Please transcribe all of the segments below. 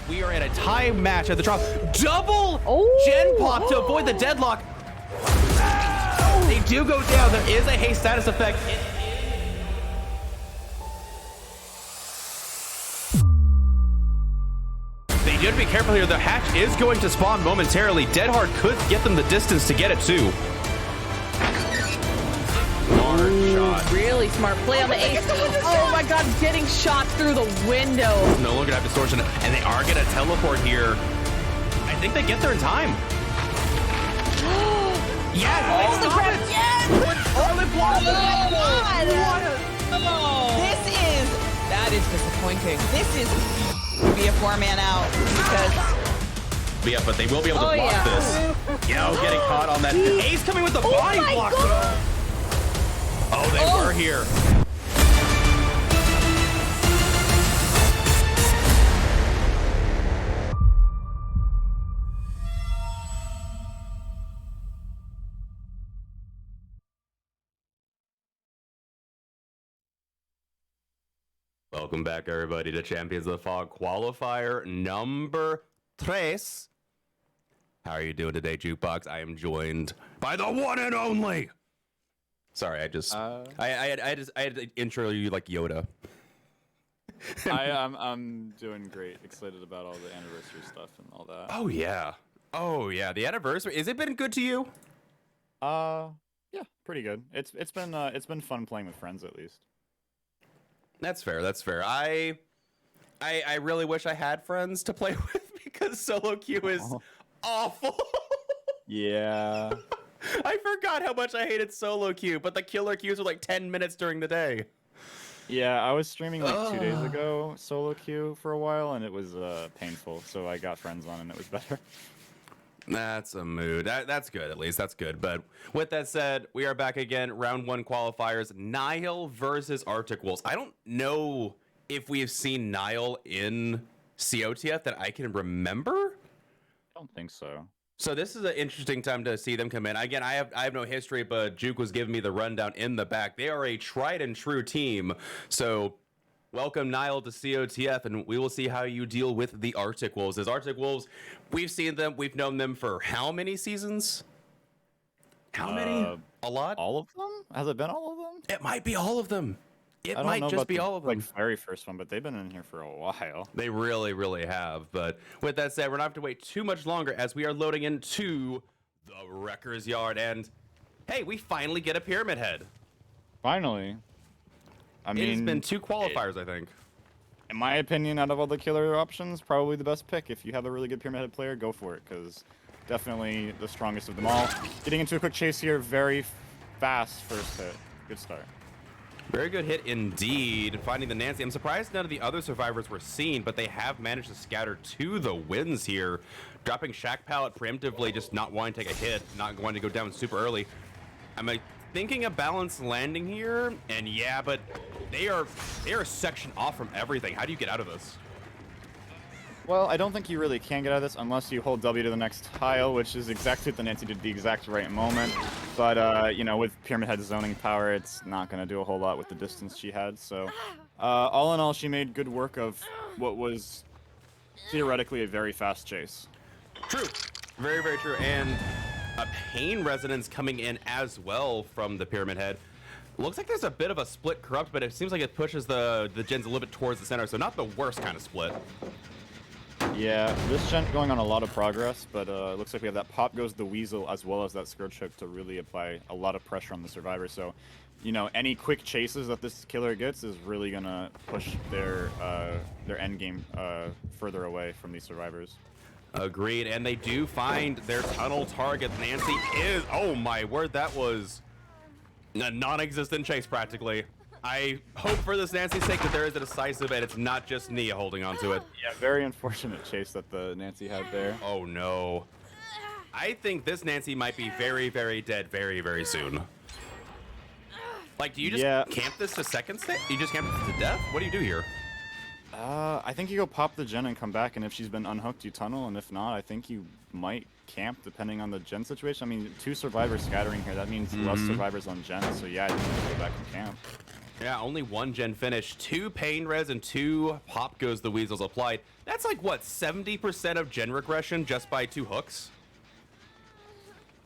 We are in a tie match at the drop. Double Oh. gen pop to avoid the deadlock. They do go down. There is a haste status effect. They do have to be careful here. The hatch is going to spawn momentarily. Deadhard could get them the distance to get it too. Hard shot. Really smart play on the ace. Oh my god, getting shot through the window. No longer have distortion, and they are going to teleport here. I think they get there in time. Yes! Oh, the grab. Yes! That is disappointing. This is be a 4-man out because Yeah, but they will be able to block yeah. this. Yo, getting caught on that. Ace coming with the body my block. God. Oh, they were here. Welcome back, everybody, to Champions of the Fog Qualifier number 3. How are you doing today, Jukebox? I am joined by the one and only. Sorry, I just I had to intro you like Yoda. I'm doing great. Excited about all the anniversary stuff and all that. Oh yeah. The anniversary. Has it been good to you? Yeah, pretty good. It's been fun playing with friends at least. That's fair. That's fair. I really wish I had friends to play with because solo queue is awful. Yeah. I forgot how much I hated solo queue, but the killer queues are like 10 minutes during the day. Yeah, I was streaming like 2 days ago solo queue for a while, and it was painful. So I got friends on, and it was better. That's a mood. That's good, at least. That's good. But with that said, we are back again. Round 1 qualifiers. NIHIL versus Arctic Wolves. I don't know if we have seen NIHIL in COTF that I can remember. I don't think so. So this is an interesting time to see them come in. Again, I have no history, but Juke was giving me the rundown in the back. They are a tried and true team. So welcome NIHIL to COTF, and we will see how you deal with the Arctic Wolves. As Arctic Wolves, we've seen them, we've known them for how many seasons? How many? A lot? All of them? Has it been all of them? It might be all of them. It might just be all of them. Like very first one, but they've been in here for a while. They really, really have. But with that said, we're not have to wait too much longer as we are loading into the Wrecker's Yard. And hey, we finally get a Pyramid Head. Finally. I mean, it's been 2 qualifiers, I think. In my opinion, out of all the killer options, probably the best pick. If you have a really good Pyramid Head player, go for it, because definitely the strongest of them all. Getting into a quick chase here, very fast first hit. Good start. Very good hit indeed. Finding the Nancy. I'm surprised none of the other survivors were seen, but they have managed to scatter to the wins here. Dropping Shack Pallet preemptively, just not wanting to take a hit, not wanting to go down super early. I'm thinking a balanced landing here, and yeah, but they are a section off from everything. How do you get out of this? Well, I don't think you really can get out of this unless you hold W to the next tile, which is exactly what the Nancy did at the exact right moment. But, you know, with Pyramid Head's zoning power, it's not going to do a whole lot with the distance she had. So, all in all, she made good work of what was theoretically a very fast chase. True. Very, very true. And a Pain Resonance coming in as well from the Pyramid Head. Looks like there's a bit of a split corrupt, but it seems like it pushes the gens a little bit towards the center, so not the worst kind of split. Yeah, this gen going on a lot of progress, but it looks like we have that Pop Goes the Weasel as well as that Scourge Hook to really apply a lot of pressure on the survivor. So, you know, any quick chases that this killer gets is really gonna push their end game further away from these survivors. Agreed, and they do find their tunnel target. Nancy is, oh my word, that was a non-existent chase practically. I hope for this Nancy's sake that there is a decisive and it's not just Nia holding on to it. Yeah, very unfortunate chase that the Nancy had there. Oh no. I think this Nancy might be very, very dead very, very soon. Like, do you just camp this to second state? You just camp this to death? What do you do here? I think you go pop the gen and come back, and if she's been unhooked, you tunnel, and if not, I think you might camp depending on the gen situation. I mean, 2 survivors scattering here, that means less survivors on gen, so yeah, I think you go back and camp. Yeah, only 1 gen finish, 2 pain res and 2 pop goes the weasels applied. That's like what, 70% of gen regression just by 2 hooks?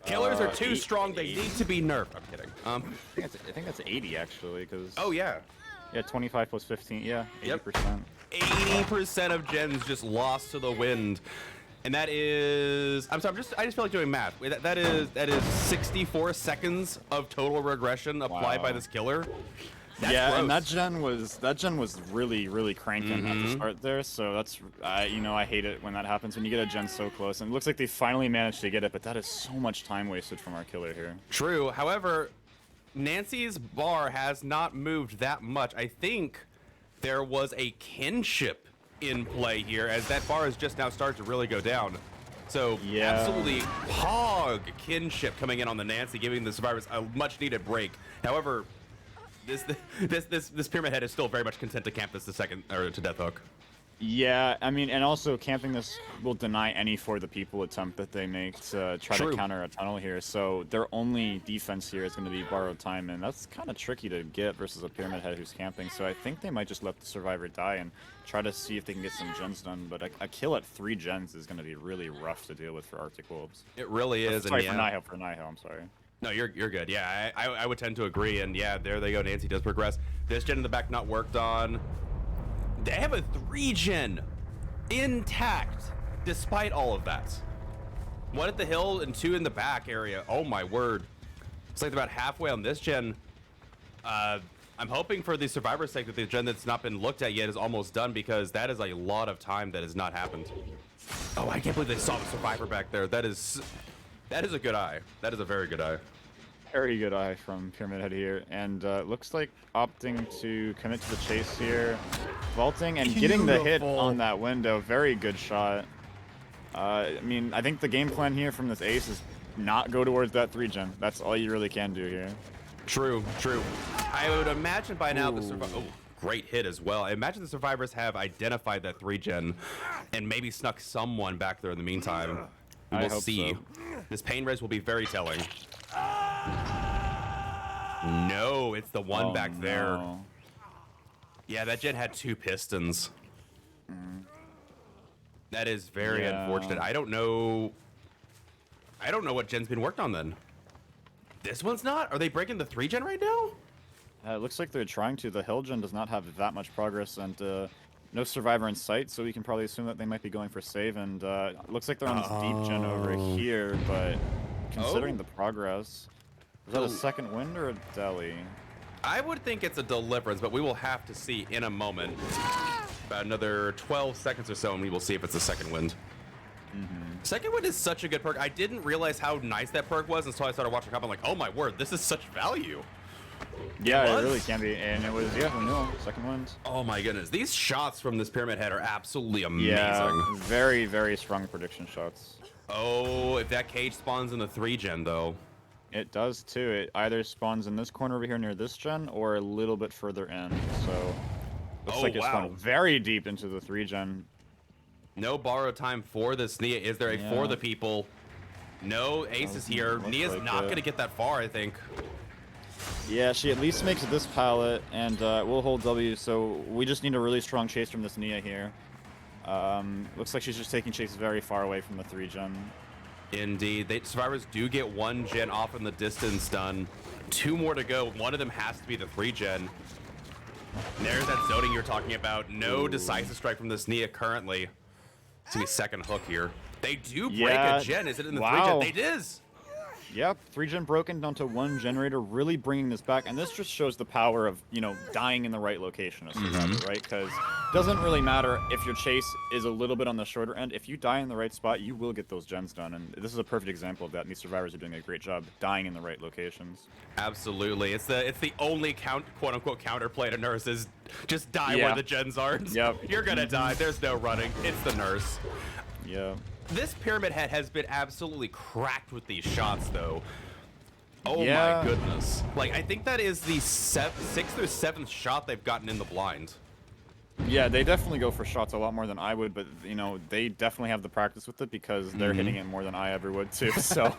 Killers are too strong, they need to be nerfed. I'm kidding. I think that's 80 actually, because Oh yeah. yeah, 25 plus 15, yeah, 80%. Yep. 80% of gens just lost to the wind. And that is, I'm sorry, I just feel like doing math. That is 64 seconds of total regression applied by Wow. this killer. That's yeah, gross. and that gen was really cranking at the start there. So that's you know, I hate it when that happens when you get a gen so close. And it looks like they finally managed to get it, but that is so much time wasted from our killer here. True. However, Nancy's bar has not moved that much. I think there was a kinship in play here as that bar has just now started to really go down. So Yeah. absolutely hog kinship coming in on the Nancy, giving the survivors a much needed break. However, this Pyramid Head is still very much content to camp this to second or to death hook. Yeah, I mean, and also camping this will deny any for the people attempt that they make to try True. to counter a tunnel here. So their only defense here is going to be borrowed time, and that's kind of tricky to get versus a Pyramid Head who's camping. So I think they might just let the survivor die and try to see if they can get some gens done. But a kill at 3 gens is going to be really rough to deal with for Arctic Wolves. It really is. Sorry, and yeah. for NIHIL, I'm sorry. No, you're good. Yeah, I would tend to agree. And yeah, there they go. Nancy does progress. This gen in the back not worked on. They have a 3 gen intact despite all of that. 1 at the hill and 2 in the back area. Oh my word. It's like they're about halfway on this gen. I'm hoping for the survivor's sake that the gen that's not been looked at yet is almost done, because that is a lot of time that has not happened. Oh, I can't believe they saw the survivor back there. That is a good eye. That is a very good eye. Very good eye from Pyramid Head here, and looks like opting to commit to the chase here, vaulting and getting the hit on that window. Very good shot. I mean, I think the game plan here from this ace is not go towards that 3 gen. That's all you really can do here. True. I would imagine by now the survivor. Oh, great hit as well. I imagine the survivors have identified that 3 gen and maybe snuck someone back there in the meantime. We will hope see. so. This pain res will be very telling. No, it's the one back there. No. Yeah, that gen had 2 pistons. That is very unfortunate. I don't know what gen's been worked on then. This one's not? Are they breaking the 3 gen right now? It looks like they're trying to. The hill gen does not have that much progress, and no survivor in sight, so we can probably assume that they might be going for save. And it looks like they're on this deep gen over here, but considering the progress, is that a second wind or a deli? I would think it's a deliverance, but we will have to see in a moment. About another 12 seconds or so, and we will see if it's a second wind. Second wind is such a good perk. I didn't realize how nice that perk was until I started watching comp. I'm like, oh my word, this is such value. Yeah, it really can be, and it was renewal, second wind. Oh my goodness, these shots from this Pyramid Head are absolutely amazing. Yeah, very strong prediction shots. Oh, if that cage spawns in the 3 gen though. It does too. It either spawns in this corner over here near this gen, or a little bit further in. So looks like it spawned very deep into the 3 gen. No borrow time for this Nia. Is there a for the people? No, Ace is here. Nia's like not gonna get that far, I think. Yeah, she at least makes it this pallet, and we'll hold W. So we just need a really strong chase from this Nia here. Looks like she's just taking chase very far away from the 3 gen. Indeed. Survivors do get 1 gen off in the distance done. 2 more to go. One of them has to be the 3 gen. There's that zoning you're talking about. No decisive strike from this Nia currently. It's gonna be second hook here. They do break a gen. Is it in the 3 gen? They did. Yep, 3 gen broken down to 1 generator, really bringing this back. And this just shows the power of, you know, dying in the right location as survivor, right? Because it doesn't really matter if your chase is a little bit on the shorter end. If you die in the right spot, you will get those gens done. And this is a perfect example of that. And these survivors are doing a great job dying in the right locations. Absolutely. It's the only quote unquote counterplay to nurse is just die where the gens are. Yep. You're gonna die. There's no running. It's the nurse. Yeah. This Pyramid Head has been absolutely cracked with these shots, though. Oh Yeah. my goodness. Like, I think that is the 6th or 7th shot they've gotten in the blind. Yeah, they definitely go for shots a lot more than I would, but you know, they definitely have the practice with it because they're hitting it more than I ever would too. So,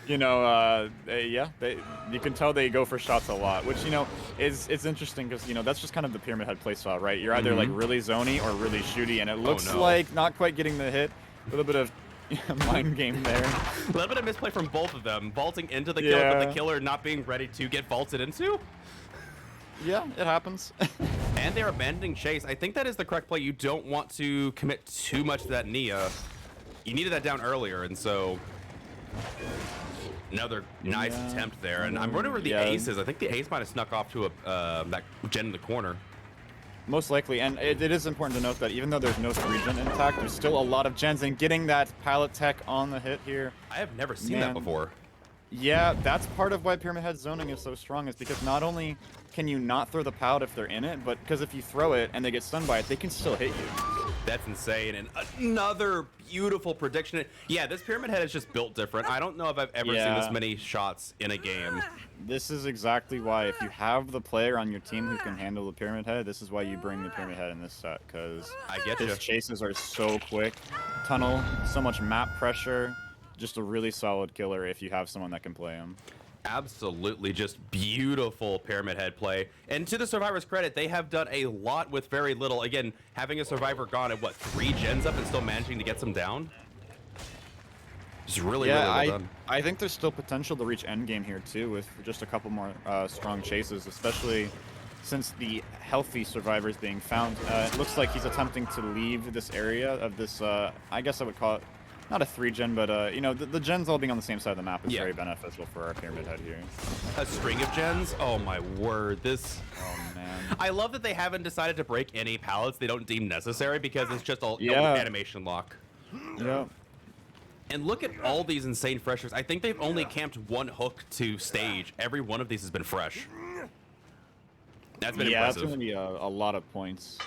you know, you can tell they go for shots a lot, which you know it's interesting because you know that's just kind of the Pyramid Head playstyle, right? You're either like really zony or really shooty, and it looks like not quite getting the hit. A little bit of mind game there. A little bit of misplay from both of them, vaulting into the killer, but the killer not being ready to get vaulted into. Yeah, it happens. And they're abandoning chase. I think that is the correct play. You don't want to commit too much to that Nia. You needed that down earlier, and so another nice attempt there. And I'm wondering where the ace is. I think the ace might have snuck off to that gen in the corner. Most likely, and it is important to note that even though there's no 3-gen intact, there's still a lot of gens, and getting that pallet tech on the hit here. I have never seen that before. Yeah, that's part of why Pyramid Head zoning is so strong, is because not only can you not throw the pallet if they're in it, but because if you throw it and they get stunned by it, they can still hit you. That's insane. And another beautiful prediction. Yeah, this Pyramid Head is just built different. I don't know if I've ever seen this many shots in a game. This is exactly why, if you have the player on your team who can handle the Pyramid Head, this is why you bring the Pyramid Head in this set, because his chases are so quick. Tunnel, so much map pressure. Just a really solid killer if you have someone that can play him. Absolutely, just beautiful Pyramid Head play. And to the Survivor's credit, they have done a lot with very little. Again, having a Survivor gone at, what, 3 gens up and still managing to get some down? Just really, really well done. I think there's still potential to reach endgame here, too, with just a couple more strong chases, especially since the healthy Survivor is being found. It looks like he's attempting to leave this area of this, I guess I would call it, not a 3-gen, but, you know, the gens all being on the same side of the map is very beneficial for our Pyramid Head here. A string of gens? Oh, my word. This... Oh, man. I love that they haven't decided to break any pallets they don't deem necessary because it's just all animation lock. Yeah. And look at all these insane freshers. I think they've only camped 1 hook to stage. Every one of these has been fresh. That's been impressive. Yeah, that's going to be a lot of points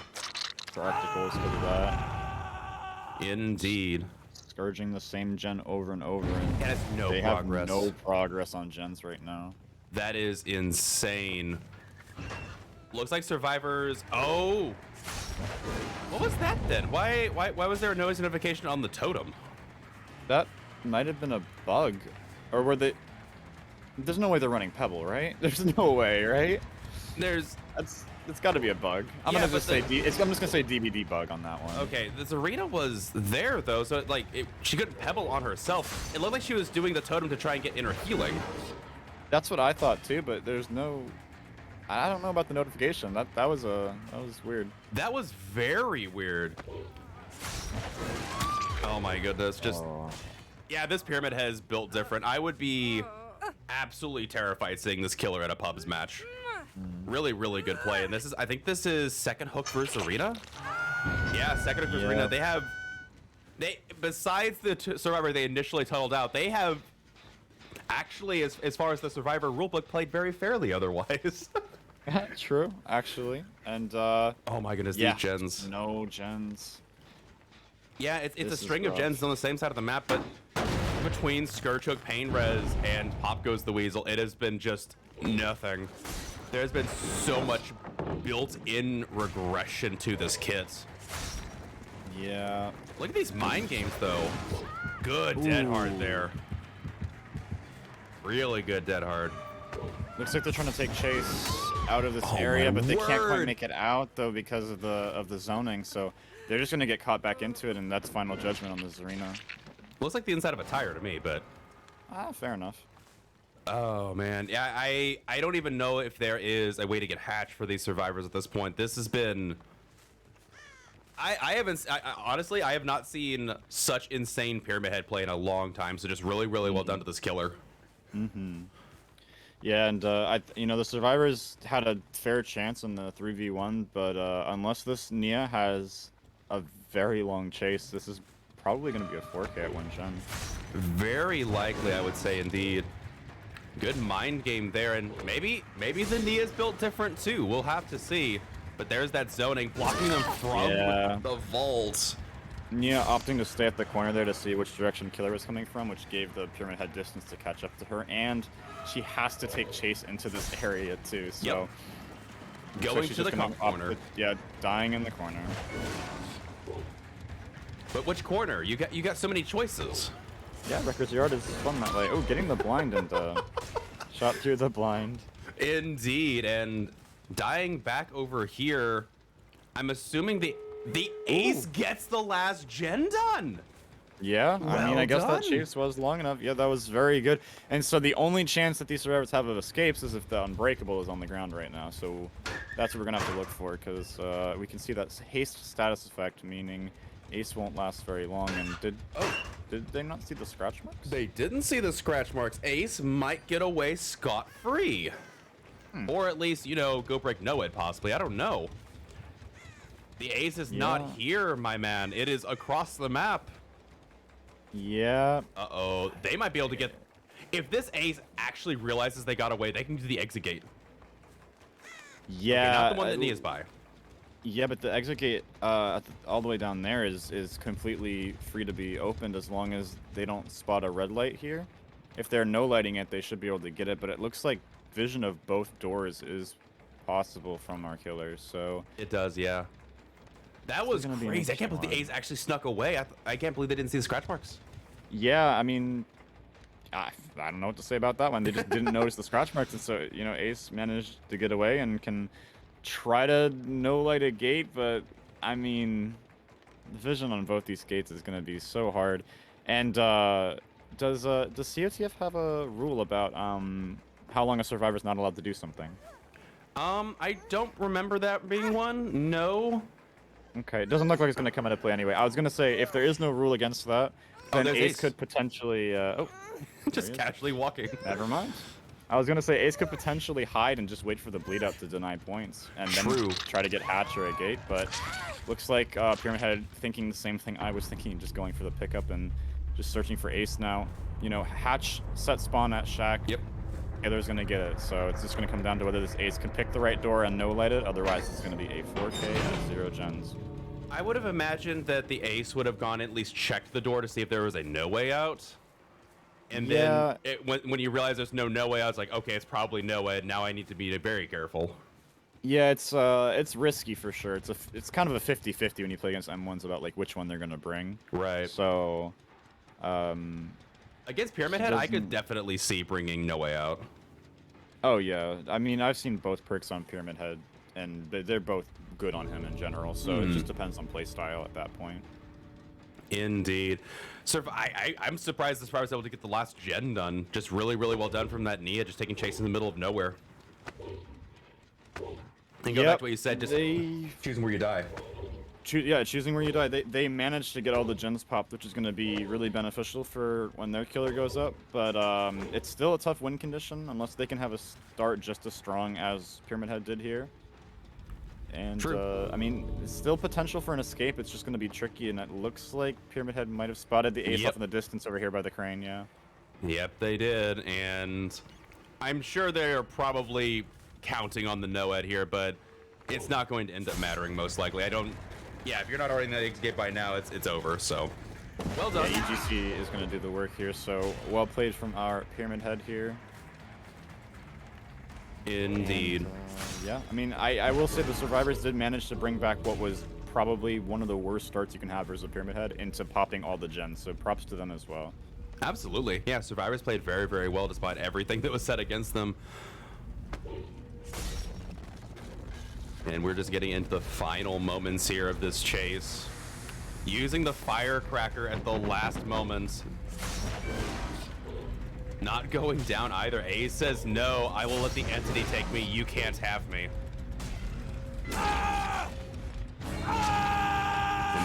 for Arcticals because of that. Indeed. Scourging the same gen over and over, and has no progress. Have no progress on gens right now. That is insane. Looks like Survivors. Oh, what was that then? Why was there a noise notification on the totem? That might have been a bug, or were they? There's no way they're running Pebble, right? There's no way, right? It's got to be a bug. I'm gonna just say I'm just gonna say DBD bug on that one. Okay, the Zarina was there though, so like she couldn't pebble on herself. It looked like she was doing the totem to try and get inner healing. That's what I thought too, but there's no. I don't know about the notification. That was weird. That was very weird. Oh my goodness, just yeah, this Pyramid has built different. I would be absolutely terrified seeing this killer at a pubs match. Really, really good play. And I think this is second hook versus Arena. Yeah, second hook versus Arena. They besides the Survivor they initially tunneled out, they have actually, as far as the Survivor rulebook, played very fairly otherwise. True, actually. And oh my goodness, these gens. No gens. Yeah, it's a string of gens on the same side of the map, but between Scourge Hook, Pain Res, and Pop Goes the Weasel, it has been just nothing. There's been so much built-in regression to this kit. Yeah. Look at these mind games, though. Good dead hard there. Really good dead hard. Looks like they're trying to take Chase out of this area, but they can't quite make it out though because of the zoning. So they're just gonna get caught back into it, and that's final judgment on this arena. Looks like the inside of a tire to me, but fair enough. Oh man, yeah, I don't even know if there is a way to get hatched for these Survivors at this point. This has been. Honestly, I have not seen such insane Pyramid Head play in a long time. So just really, really well done to this killer. Yeah, and the Survivors had a fair chance in the 3v1, but unless this Nia has a very long chase, this is probably going to be a 4K at 1 gen. Very likely, I would say, indeed. Good mind game there, and maybe the Nia's built different too. We'll have to see. But there's that zoning blocking them from the vault. Nia opting to stay at the corner there to see which direction Killer was coming from, which gave the Pyramid Head distance to catch up to her, and she has to take chase into this area too. So Going to the corner. Yeah, dying in the corner. But which corner? You got so many choices. Yeah, Records Yard is fun that way. Oh, getting the blind and shot through the blind. Indeed, and dying back over here. I'm assuming the ace gets the last gen done. Yeah, I mean, I guess done. that chase was long enough. Yeah, that was very good. And so the only chance that these survivors have of escapes is if the Unbreakable is on the ground right now. So that's what we're going to have to look for, because we can see that haste status effect, meaning Ace won't last very long. And did they not see the scratch marks? They didn't see the scratch marks. Ace might get away scot-free. Or at least, you know, go break NOED possibly. I don't know. The ace is not here, my man. It is across the map. Yeah. Uh-oh. They might be able to get... If this ace actually realizes they got away, they can do the exit gate. Yeah. Okay, not the one that Nia's by. Yeah, but the exit gate all the way down there is completely free to be opened as long as they don't spot a red light here. If they're no lighting it, they should be able to get it, but it looks like vision of both doors is possible from our killers, so... It does, yeah. That was crazy. I can't believe the ace actually snuck away. I can't believe they didn't see the scratch marks. Yeah, I mean... I don't know what to say about that one. They just didn't notice the scratch marks, and so, you know, Ace managed to get away and can try to no-light a gate, but, I mean... The vision on both these gates is going to be so hard. And, does COTF have a rule about, how long a survivor's not allowed to do something? I don't remember that being one. No. Okay, it doesn't look like it's going to come into play anyway. I was going to say, if there is no rule against that, then Ace could potentially... just casually walking. Never mind. I was going to say, Ace could potentially hide and just wait for the bleed up to deny points, and then try to get Hatch or a gate, but looks like Pyramid Head thinking the same thing I was thinking, just going for the pickup and just searching for Ace now. You know, Hatch set spawn at Shack. Yep. Taylor's going to get it, so it's just going to come down to whether this Ace can pick the right door and no-light it, otherwise it's going to be a 4K and 0 gens. I would have imagined that the ace would have gone at least checked the door to see if there was a no way out. And then when you realize there's no way out, it's like, okay, it's probably NOED. Now I need to be very careful. Yeah, it's risky for sure. It's kind of a 50-50 when you play against M1s about like which one they're going to bring. Right. So, against Pyramid Head, I could definitely see bringing no way out. Oh yeah, I mean I've seen both perks on Pyramid Head, and they're both good on him in general. So it just depends on play style at that point. Indeed. So I'm surprised the Survivor was able to get the last gen done. Just really, really well done from that Nia, just taking chase in the middle of nowhere. And go back to what you said, just choosing where you die. Yeah, choosing where you die. They managed to get all the gens popped, which is going to be really beneficial for when their killer goes up. But it's still a tough win condition unless they can have a start just as strong as Pyramid Head did here. And I mean, it's still potential for an escape. It's just going to be tricky, and it looks like Pyramid Head might have spotted the ace off in the distance over here by the crane. Yeah. Yep, they did, and I'm sure they're probably counting on the NOED here, but it's not going to end up mattering most likely. Yeah, if you're not already in that escape by now, it's over. So, well done. Yeah, EGC is going to do the work here. So well played from our Pyramid Head here. Indeed. And, yeah, I mean, I will say the survivors did manage to bring back what was probably one of the worst starts you can have as a Pyramid Head into popping all the gens, so props to them as well. Absolutely. Yeah, survivors played very, very well despite everything that was said against them. And we're just getting into the final moments here of this chase. Using the firecracker at the last moments. Not going down either. Ace says, no, I will let the entity take me. You can't have me. And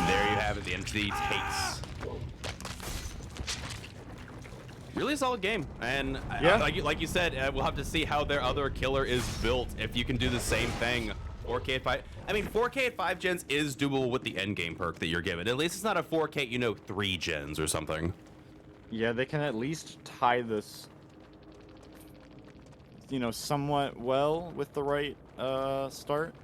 there you have it. The entity takes. Really solid game. And like you said, we'll have to see how their other killer is built. If you can do the same thing. 4K at 5. I mean, 4K at 5 gens is doable with the end game perk that you're given. At least it's not a 4K, you know, 3 gens or something. Yeah, they can at least tie this, you know, somewhat well with the right start.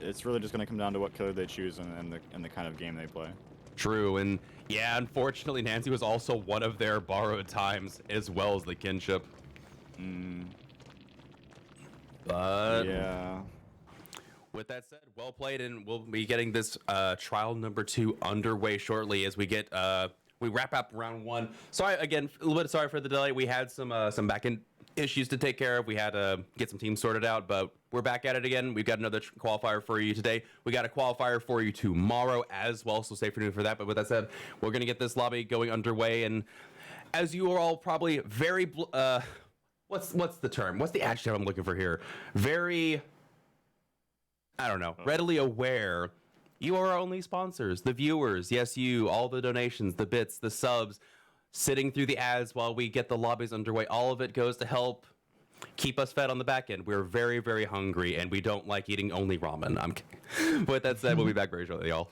It's really just going to come down to what killer they choose and the kind of game they play. True, and yeah, unfortunately, Nancy was also one of their borrowed times as well as the kinship. But yeah. With that said, well played, and we'll be getting this trial number 2 underway shortly as we get we wrap up round 1. Sorry again, a little bit sorry for the delay. We had some back-end issues to take care of. We had to get some teams sorted out, but we're back at it again. We've got another qualifier for you today. We got a qualifier for you tomorrow as well, so stay tuned for that. But with that said, we're gonna get this lobby going underway, and as you are all probably very what's the term? What's the adjective I'm looking for here? Very, I don't know, readily aware. You are our only sponsors, the viewers. Yes, you, all the donations, the bits, the subs, sitting through the ads while we get the lobbies underway. All of it goes to help keep us fed on the back end. We're very, very hungry, and we don't like eating only ramen. I'm kidding. With that said, we'll be back very shortly, y'all.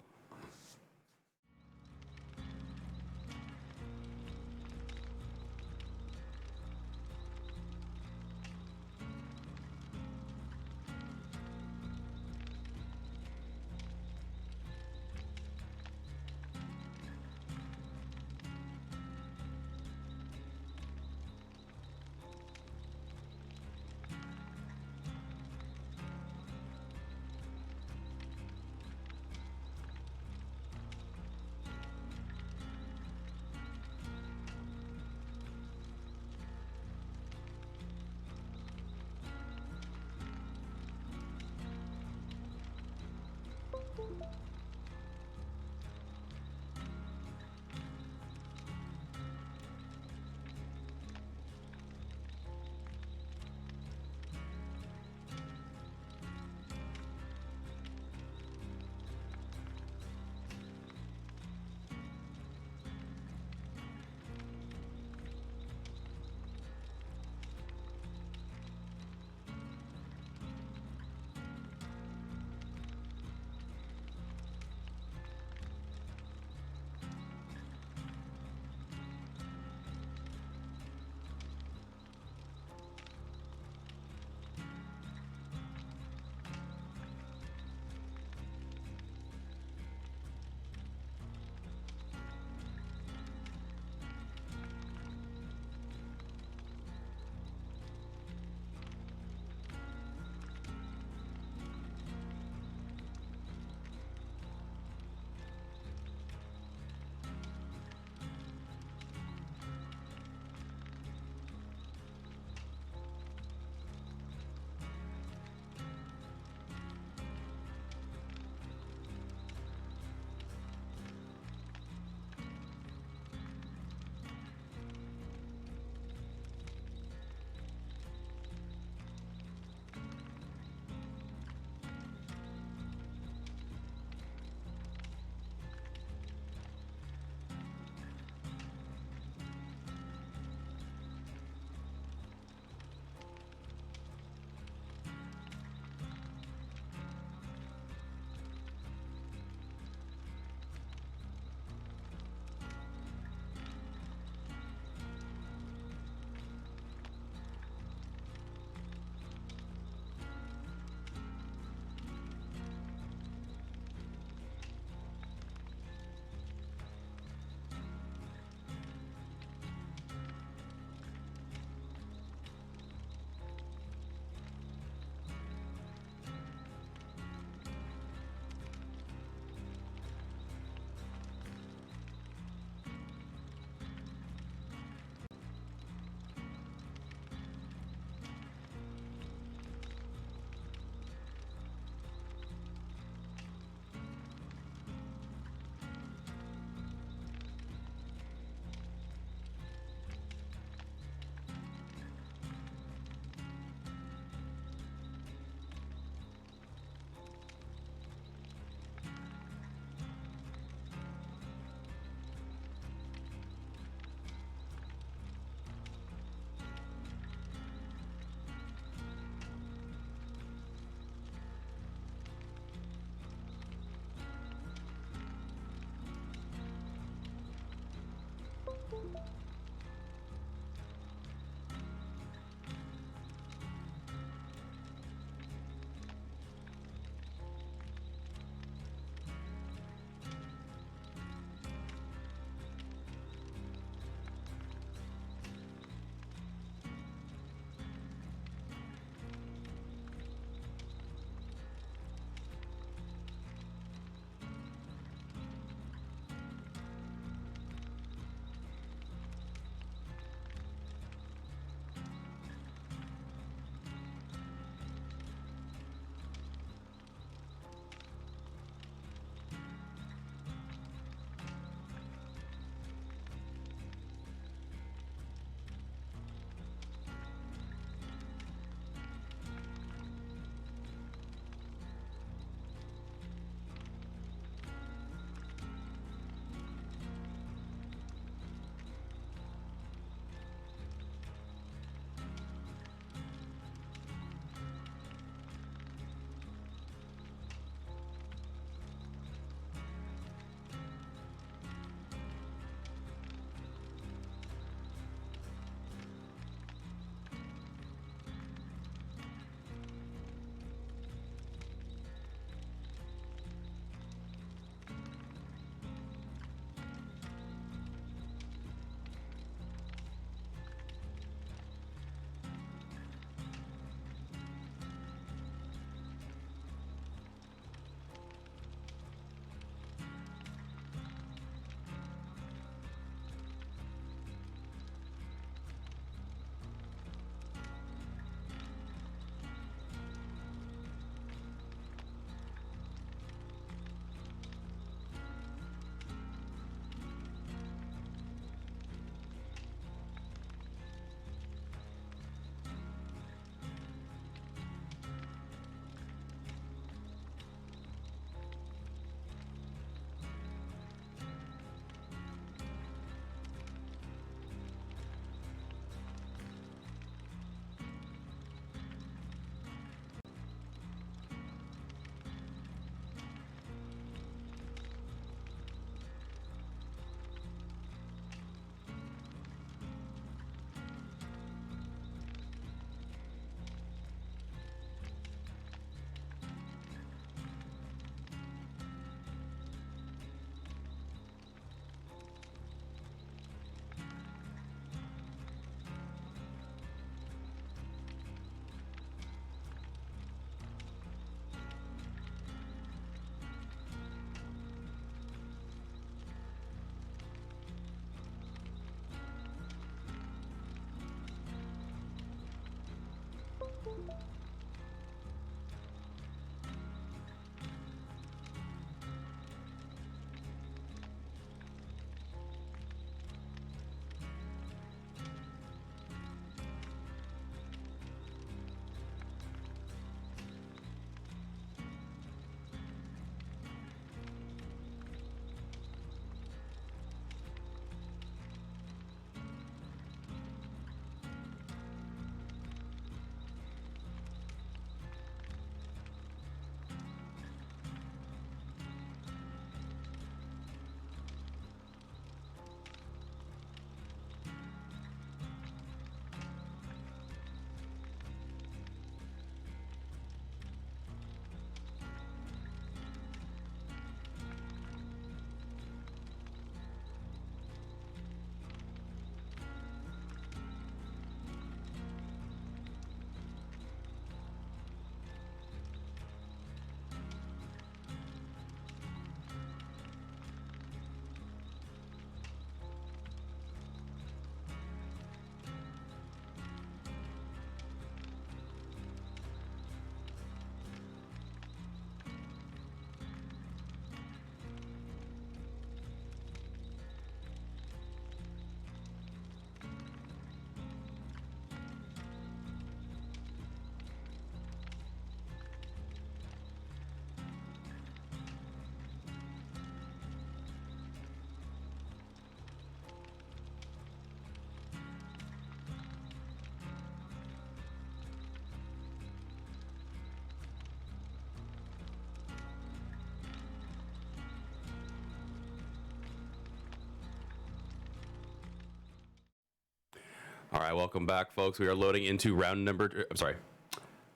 All right, welcome back, folks. We are loading into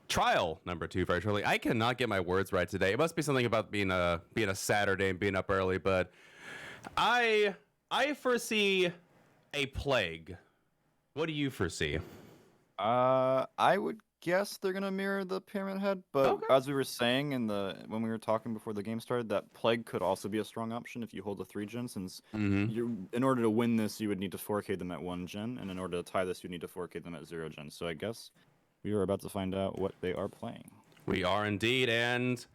trial number 2 very shortly. I cannot get my words right today. It must be something about being a Saturday and being up early, but I foresee a plague. What do you foresee? I would guess they're gonna mirror the Pyramid Head, but Okay. as we were saying when we were talking before the game started, that Plague could also be a strong option if you hold a 3-gen, since in order to win this, you would need to 4K them at 1-gen, and in order to tie this, you need to 4K them at 0-gen. So I guess we are about to find out what they are playing. We are indeed, and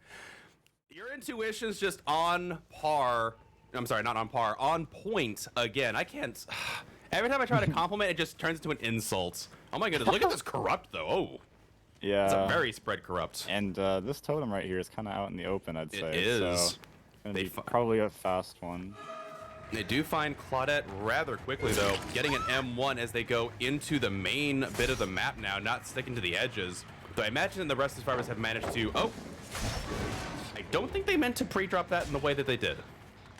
your intuition's just on par. I'm sorry, not on par, on point again. I can't. Every time I try to compliment, it just turns into an insult. Oh my goodness, look at this corrupt though. Oh. Yeah. It's a very spread corrupt. And this totem right here is kind of out in the open, I'd say. It is. So, gonna be probably a fast one. They do find Claudette rather quickly, though, getting an M1 as they go into the main bit of the map now, not sticking to the edges. So I imagine the rest of the survivors have managed to... Oh! I don't think they meant to pre-drop that in the way that they did.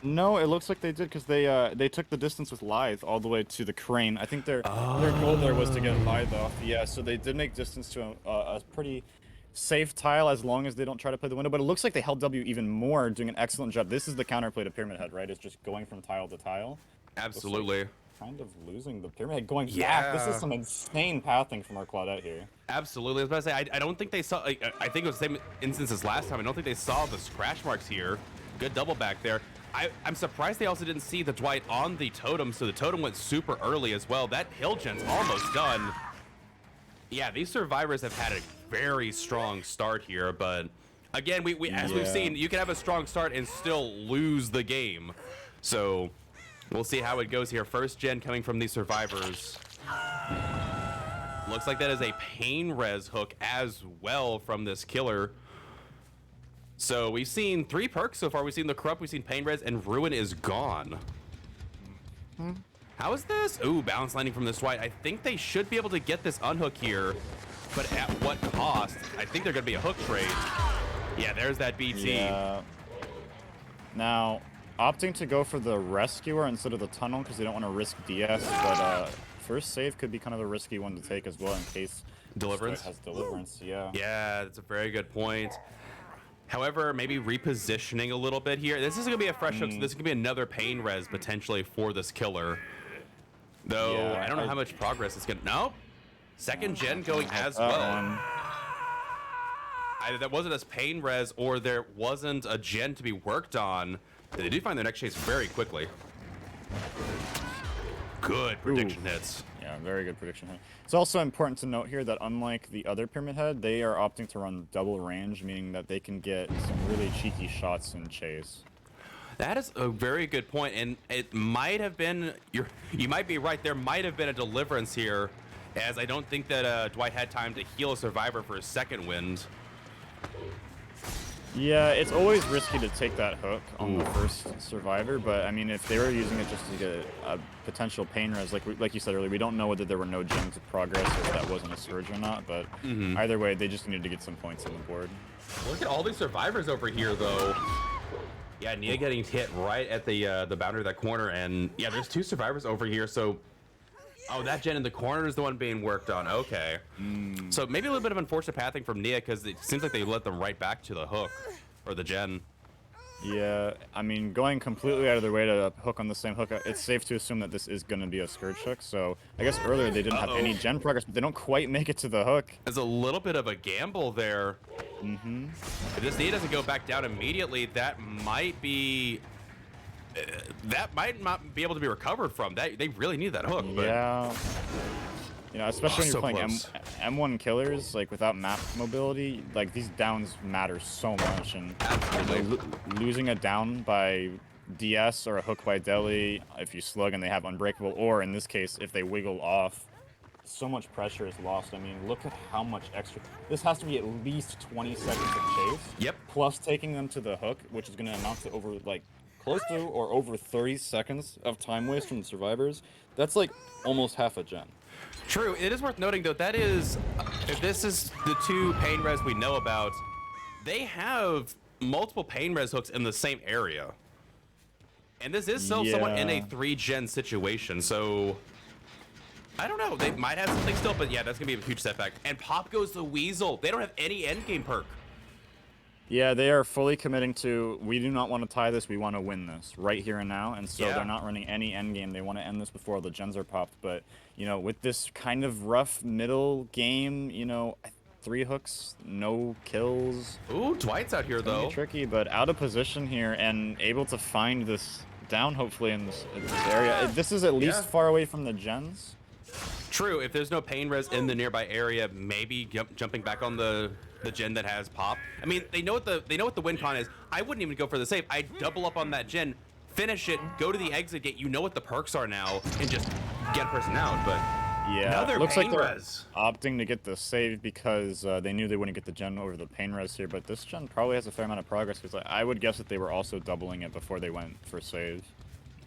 No, it looks like they did, because they took the distance with Lithe all the way to the crane. I think their goal there was to get Lithe off. Yeah, so they did make distance to a pretty safe tile as long as they don't try to play the window. But it looks like they held W even more, doing an excellent job. This is the counterplay to Pyramid Head, right? It's just going from tile to tile. Absolutely. Kind of losing the Pyramid Head, going back. This is some insane pathing from our Claudette here. Absolutely. I was about to say, I don't think they saw... I think it was the same instance as last time. I don't think they saw the scratch marks here. Good double back there. I'm surprised they also didn't see the Dwight on the totem, so the totem went super early as well. That hill gen's almost done. Yeah, these survivors have had a very strong start here, but again, as we've seen, you can have a strong start and still lose the game. So we'll see how it goes here. First gen coming from these survivors. Looks like that is a pain res hook as well from this killer. So we've seen 3 perks so far. We've seen the Corrupt, we've seen Pain Res, and Ruin is gone. How is this? Ooh, balance landing from this Dwight. I think they should be able to get this unhook here, but at what cost? I think they're going to be a hook trade. Yeah, there's that BT. Yeah. Now, opting to go for the Rescuer instead of the Tunnel because they don't want to risk DS, but first save could be kind of a risky one to take as well in case Deliverance has Deliverance. Yeah. Yeah, that's a very good point. However, maybe repositioning a little bit here. This is going to be a fresh hook, so this is going to be another pain res potentially for this killer. Though, Yeah, I don't know how much progress it's going to... Nope. Second gen going as well. Either that wasn't as pain res or there wasn't a gen to be worked on. They do find their next chase very quickly. Good prediction hits. Yeah, very good prediction here. It's also important to note here that unlike the other Pyramid Head, they are opting to run double range, meaning that they can get some really cheeky shots in chase. That is a very good point, and it might have been, you might be right, there might have been a deliverance here, as I don't think that Dwight had time to heal a survivor for his second wind. Yeah, it's always risky to take that hook on the first survivor, but I mean, if they were using it just to get a potential pain res, like you said earlier, we don't know whether there were no gems of progress or if that wasn't a surge or not, but either way, they just needed to get some points on the board. Look at all these survivors over here, though. Yeah, Nia getting hit right at the boundary of that corner, and yeah, there's 2 survivors over here, so... Oh, that gen in the corner is the one being worked on. Okay. So maybe a little bit of unfortunate pathing from Nia, because it seems like they let them right back to the hook, or the gen. Yeah, I mean, going completely out of their way to hook on the same hook, it's safe to assume that this is going to be a Scourge hook. So I guess earlier they didn't have any gen progress, but they don't quite make it to the hook. There's a little bit of a gamble there. If this Nia doesn't go back down immediately, that might be... that might not be able to be recovered from. They really need that hook. But... Yeah. You know, especially when you're playing close. M1 killers, like without map mobility, like these downs matter so much, and losing a down by DS or a hook by Deli, if you slug and they have unbreakable, or in this case, if they wiggle off, so much pressure is lost. I mean, look at how much extra. This has to be at least 20 seconds of chase. Yep. Plus taking them to the hook, which is going to amount to over like close to or over 30 seconds of time waste from the survivors. That's like almost half a gen. True. It is worth noting, though, that is, if this is the 2 pain res we know about, they have multiple pain res hooks in the same area. And this is still somewhat in a 3-gen situation, so I don't know. They might have something still, but yeah, that's going to be a huge setback. And Pop goes the Weasel. They don't have any endgame perk. Yeah, they are fully committing to, we do not want to tie this, we want to win this right here and now, and so they're not running any endgame. They want to end this before all the gens are popped, but, you know, with this kind of rough middle game, you know, 3 hooks, no kills. Ooh, Dwight's out here, though. Tricky, but out of position here and able to find this down, hopefully, in this area. This is at least far away from the gens. True, if there's no pain res in the nearby area, maybe jumping back on the gen that has pop. I mean, they know what the win con is. I wouldn't even go for the save. I'd double up on that gen, finish it, go to the exit gate. You know what the perks are now, and just get a person out. But yeah, another looks like pain they're res. opting to get the save because they knew they wouldn't get the gen over the pain res here. But this gen probably has a fair amount of progress because I would guess that they were also doubling it before they went for save.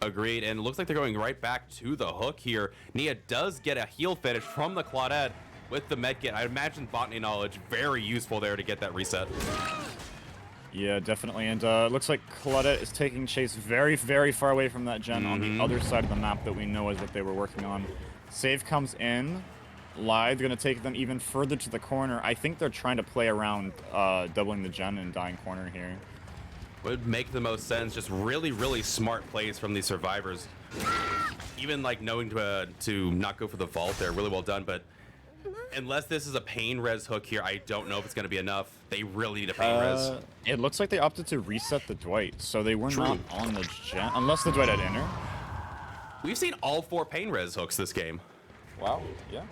Agreed, and it looks like they're going right back to the hook here. Nia does get a heal finish from the Claudette with the medkit. I imagine botany knowledge very useful there to get that reset. Yeah, definitely, and looks like Claudette is taking chase very, very far away from that gen on the other side of the map that we know is what they were working on. Save comes in. Lyde's gonna take them even further to the corner. I think they're trying to play around doubling the gen and dying corner here. Would make the most sense. Just really, really smart plays from these survivors. Even like knowing to not go for the vault there, really well done. But unless this is a pain res hook here, I don't know if it's going to be enough. They really need a pain res. It looks like they opted to reset the Dwight, so they were not on the gen, unless the Dwight had inner. We've seen all 4 pain res hooks this game. Wow, yeah.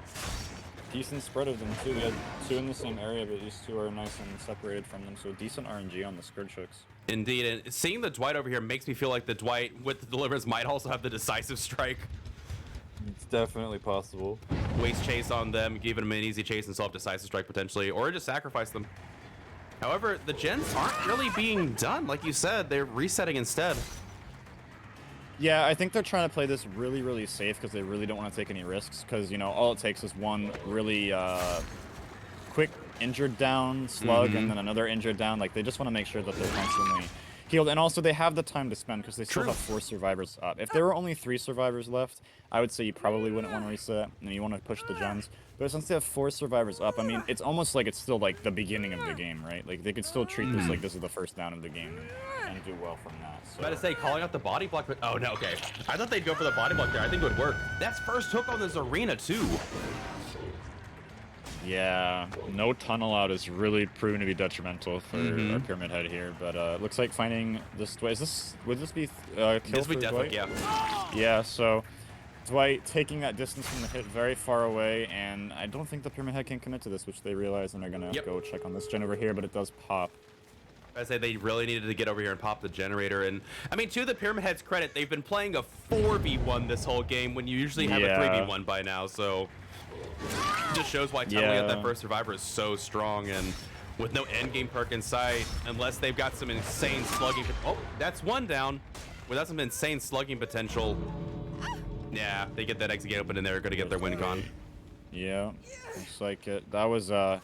Decent spread of them too. We had 2 in the same area, but these 2 are nice and separated from them, so decent RNG on the Scourge hooks. Indeed, and seeing the Dwight over here makes me feel like the Dwight with the deliverance might also have the decisive strike. It's definitely possible. Waste chase on them, give them an easy chase and still have decisive strike potentially, or just sacrifice them. However, the gens aren't really being done, like you said. They're resetting instead. Yeah, I think they're trying to play this really, really safe because they really don't want to take any risks. Because, you know, all it takes is one really quick injured down slug and then another injured down. Like, they just want to make sure that they're constantly healed. And also, they have the time to spend because they still have 4 survivors up. If there were only 3 survivors left, I would say you probably wouldn't want to reset and you want to push the gens. But since they have 4 survivors up, I mean, it's almost like it's still like the beginning of the game, right? Like, they could still treat this like this is the first down of the game and do well from that. So. I was about to say, calling out the body block, but oh no, okay. I thought they'd go for the body block there. I think it would work. That's first hook on this arena too. Yeah, no tunnel out is really proven to be detrimental for our Pyramid Head here. But looks like finding this Dwight. Would this be kill This for would definitely, Dwight? yeah. Yeah, so Dwight taking that distance from the hit very far away, and I don't think the Pyramid Head can commit to this, which they realize, and they're gonna go check on this gen over here, but it does pop. I say they really needed to get over here and pop the generator. And I mean, to the Pyramid Head's credit, they've been playing a 4v1 this whole game when you usually have a 3v1 by now. So it just shows why tunneling out that first survivor is so strong. And with no endgame perk in sight, unless they've got some insane slugging. Oh, that's one down. Without some insane slugging potential, yeah, they get that exit gate open and they're going to get their win con. Yeah, looks like it. That was a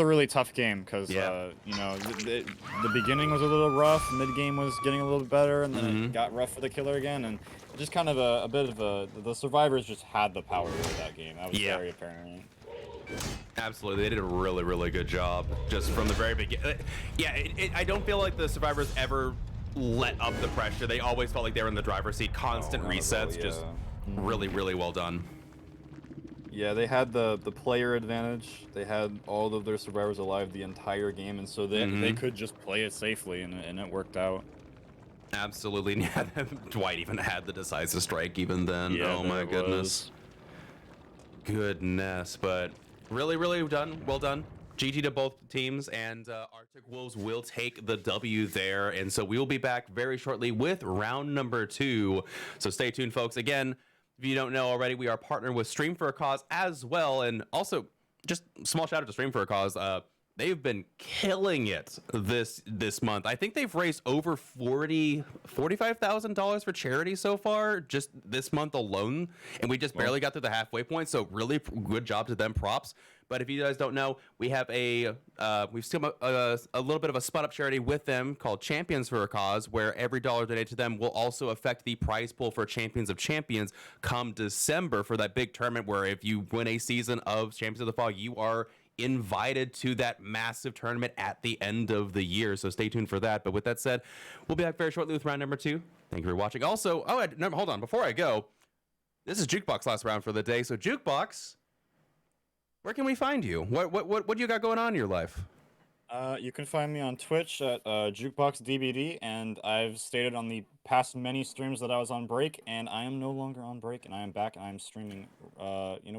really tough game because you know, the beginning was a little rough, mid game was getting a little bit better, and then it got rough for the killer again, and just kind of a bit of the survivors just had the power for that game. That was very apparent. Absolutely, they did a really good job just from the very beginning. Yeah, I don't feel like the survivors ever let up the pressure. They always felt like they were in the driver's seat. Constant resets, just really well done. Yeah, they had the player advantage. They had all of their survivors alive the entire game, and so they could just play it safely, and it worked out. Absolutely. Yeah, Dwight even had the decisive strike even then. Yeah, oh my goodness. Goodness, but really well done. GG to both teams, and Arctic Wolves will take the W there. And so we will be back very shortly with round number 2. So stay tuned, folks. Again, if you don't know already, we are partnered with Stream for a Cause as well. And also, just small shout out to Stream for a Cause. They've been killing it this month. I think they've raised over $45,000 for charity so far, just this month alone. And we just barely got to the halfway point. So really good job to them. Props. But if you guys don't know, we have we've still a little bit of a spun up charity with them called Champions for a Cause, where every dollar donated to them will also affect the prize pool for Champions of Champions come December for that big tournament where if you win a season of Champions of the Fall, you are invited to that massive tournament at the end of the year. So stay tuned for that. But with that said, we'll be back very shortly with round number 2. Thank you for watching. Also, hold on, before I go, this is Jukebox last round for the day. So Jukebox, where can we find you? What do you got going on in your life? You can find me on Twitch at JukeboxDBD, and I've stated on the past many streams that I was on break, and I am no longer on break, and I am back. I am streaming,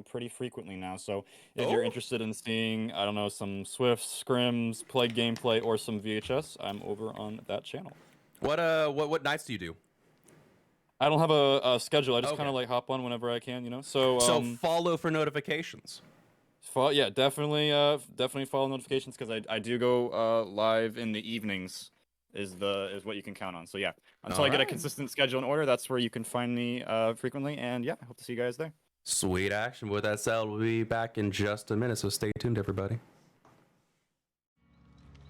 pretty frequently now. So if you're interested in seeing, I don't know, some Swift scrims, play gameplay, or some VHS, I'm over on that channel. What nights do you do? I don't have a schedule. I just kind of like hop on whenever I can, you know. So follow for notifications. Yeah, definitely follow notifications because I do go live in the evenings is what you can count on. So yeah, until I get a consistent schedule in order, that's where you can find me frequently. And yeah, I hope to see you guys there. Sweet action. With that said, we'll be back in just a minute. So stay tuned, everybody.